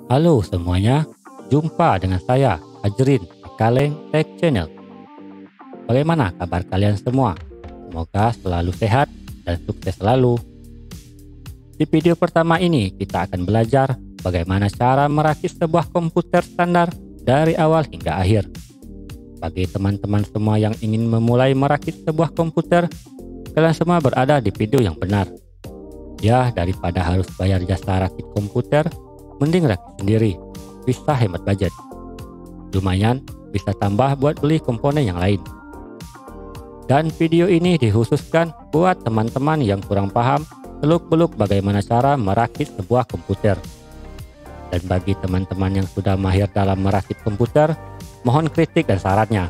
Halo semuanya, jumpa dengan saya, Ajrin, di Kaleng Tech Channel. Bagaimana kabar kalian semua? Semoga selalu sehat dan sukses selalu. Di video pertama ini, kita akan belajar bagaimana cara merakit sebuah komputer standar dari awal hingga akhir. Bagi teman-teman semua yang ingin memulai merakit sebuah komputer, kalian semua berada di video yang benar. Ya, daripada harus bayar jasa rakit komputer, mending rakit sendiri, bisa hemat budget. Lumayan, bisa tambah buat beli komponen yang lain. Dan video ini dikhususkan buat teman-teman yang kurang paham seluk-beluk bagaimana cara merakit sebuah komputer. Dan bagi teman-teman yang sudah mahir dalam merakit komputer, mohon kritik dan sarannya.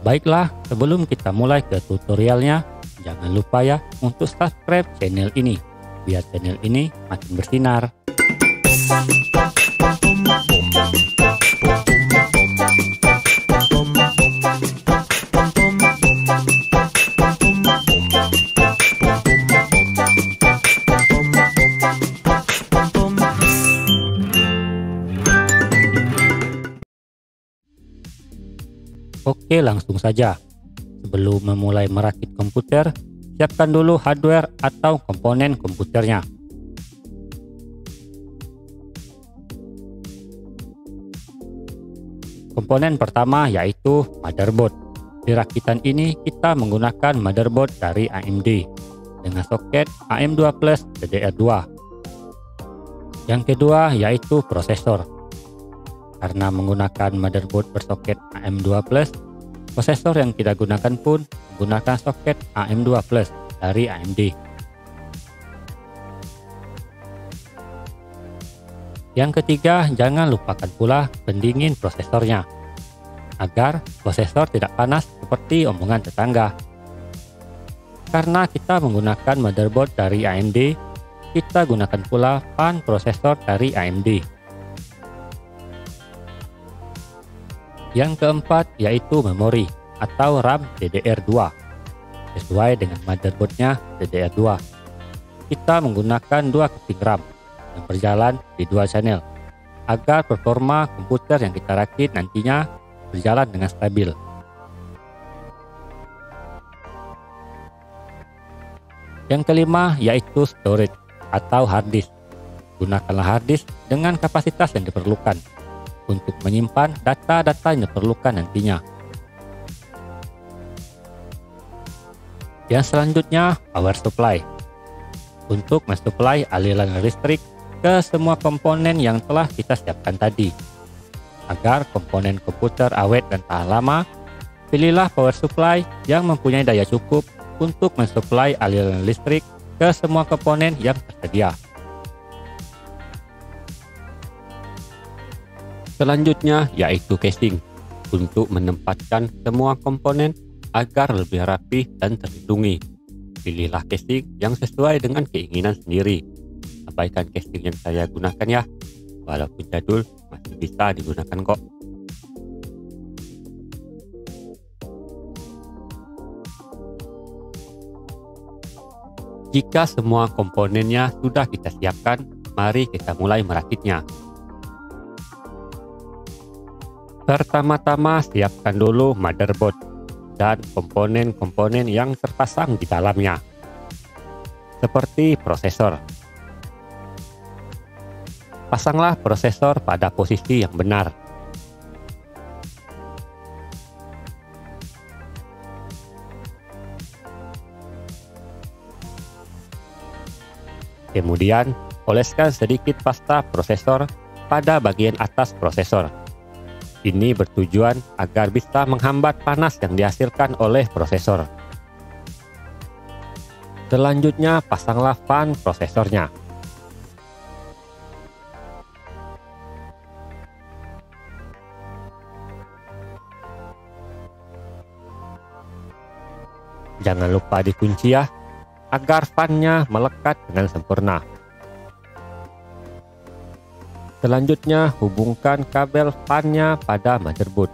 Baiklah, sebelum kita mulai ke tutorialnya, jangan lupa ya untuk subscribe channel ini, biar channel ini makin bersinar. Oke, langsung saja. Sebelum memulai merakit komputer, siapkan dulu hardware atau komponen komputernya. Komponen pertama yaitu motherboard. Di rakitan ini kita menggunakan motherboard dari AMD dengan soket AM2 Plus DDR2. Yang kedua yaitu prosesor. Karena menggunakan motherboard bersoket AM2 Plus, prosesor yang kita gunakan pun menggunakan soket AM2 Plus dari AMD. Yang ketiga, jangan lupakan pula pendingin prosesornya, agar prosesor tidak panas seperti omongan tetangga. Karena kita menggunakan motherboard dari AMD, kita gunakan pula fan prosesor dari AMD. Yang keempat yaitu memori atau RAM DDR2. Sesuai dengan motherboardnya DDR2, kita menggunakan 2 keping RAM yang berjalan di 2 channel agar performa komputer yang kita rakit nantinya berjalan dengan stabil. Yang kelima yaitu storage atau hard disk. Gunakanlah hard disk dengan kapasitas yang diperlukan untuk menyimpan data-data yang diperlukan nantinya. Yang selanjutnya, power supply. Untuk mensuplai aliran listrik ke semua komponen yang telah kita siapkan tadi. Agar komponen komputer awet dan tahan lama, pilihlah power supply yang mempunyai daya cukup untuk mensuplai aliran listrik ke semua komponen yang tersedia. Selanjutnya yaitu casing, untuk menempatkan semua komponen agar lebih rapi dan terlindungi. Pilihlah casing yang sesuai dengan keinginan sendiri. Abaikan casing yang saya gunakan ya, walaupun jadul masih bisa digunakan kok. Jika semua komponennya sudah kita siapkan, mari kita mulai merakitnya. Pertama-tama siapkan dulu motherboard dan komponen-komponen yang terpasang di dalamnya, seperti prosesor. Pasanglah prosesor pada posisi yang benar. Kemudian, oleskan sedikit pasta prosesor pada bagian atas prosesor. Ini bertujuan agar bisa menghambat panas yang dihasilkan oleh prosesor. Selanjutnya, pasanglah fan prosesornya. Jangan lupa dikunci ya, agar fan-nya melekat dengan sempurna. Selanjutnya, hubungkan kabel fan-nya pada motherboard.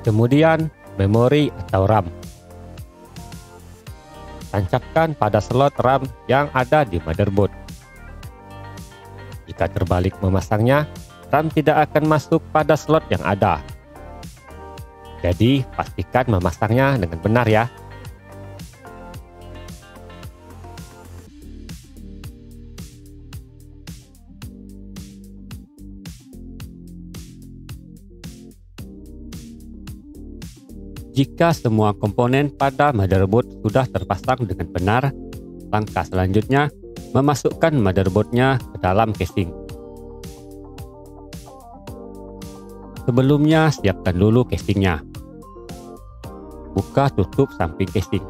Kemudian Memori atau RAM. Tancapkan pada slot RAM yang ada di motherboard. Jika terbalik memasangnya, RAM tidak akan masuk pada slot yang ada. Jadi, pastikan memasangnya dengan benar ya. Jika semua komponen pada motherboard sudah terpasang dengan benar, langkah selanjutnya memasukkan motherboardnya ke dalam casing. Sebelumnya, siapkan dulu casingnya. Buka tutup samping casing.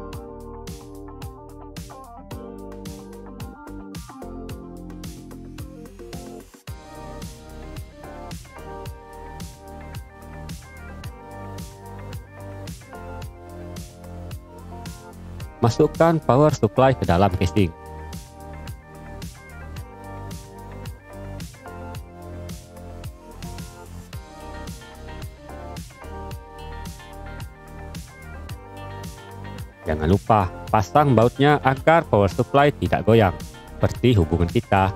Masukkan power supply ke dalam casing. Jangan lupa pasang bautnya agar power supply tidak goyang, seperti hubungan kita.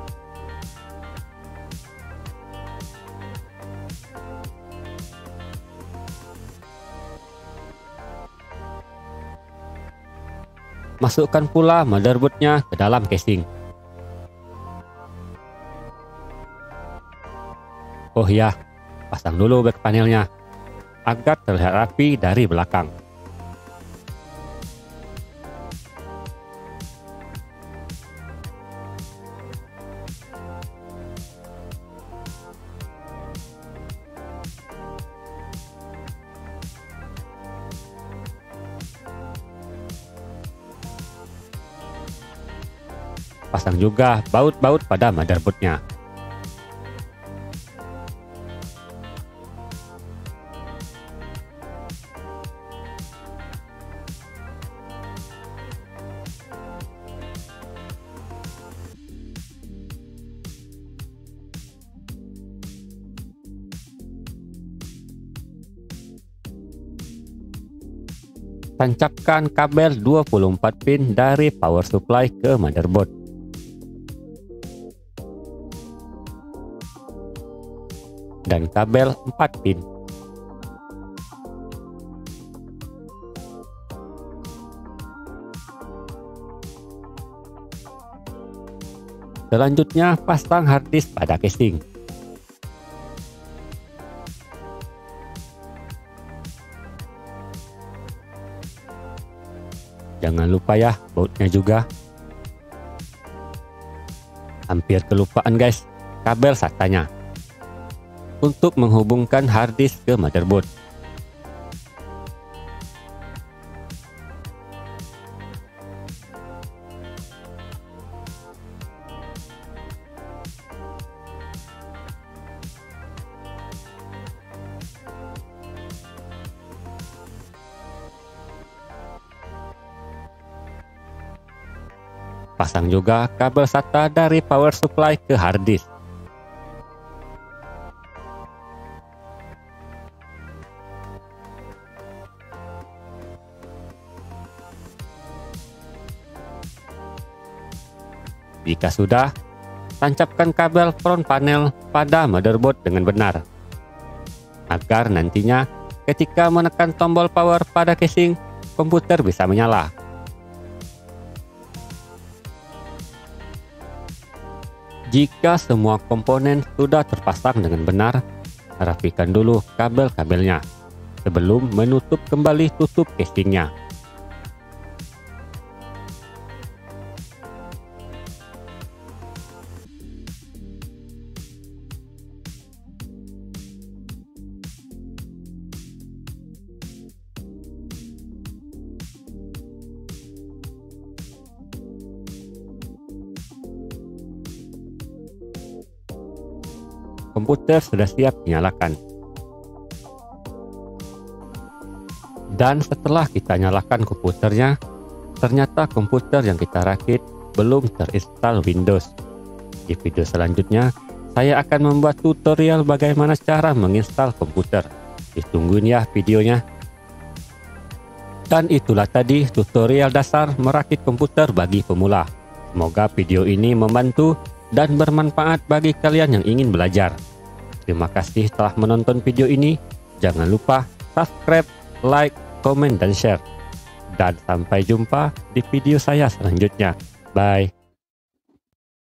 Masukkan pula motherboardnya ke dalam casing. Oh ya, pasang dulu back panelnya agar terlihat rapi dari belakang. Pasang juga baut-baut pada motherboardnya. Tancapkan kabel 24 pin dari power supply ke motherboard. Dan kabel 4 pin. Selanjutnya, pasang harddisk pada casing. Jangan lupa ya, bautnya juga. Hampir kelupaan guys, kabel SATA-nya untuk menghubungkan harddisk ke motherboard. Pasang juga kabel SATA dari power supply ke harddisk. Jika sudah, tancapkan kabel front panel pada motherboard dengan benar, agar nantinya ketika menekan tombol power pada casing, komputer bisa menyala. Jika semua komponen sudah terpasang dengan benar, rapikan dulu kabel-kabelnya sebelum menutup kembali tutup casingnya. Komputer sudah siap dinyalakan. Dan setelah kita nyalakan komputernya, ternyata komputer yang kita rakit belum terinstall Windows. Di video selanjutnya, saya akan membuat tutorial bagaimana cara menginstal komputer. Ditungguin ya videonya. Dan itulah tadi tutorial dasar merakit komputer bagi pemula. Semoga video ini membantu dan bermanfaat bagi kalian yang ingin belajar. Terima kasih telah menonton video ini. Jangan lupa subscribe, like, komen, dan share. Dan sampai jumpa di video saya selanjutnya. Bye.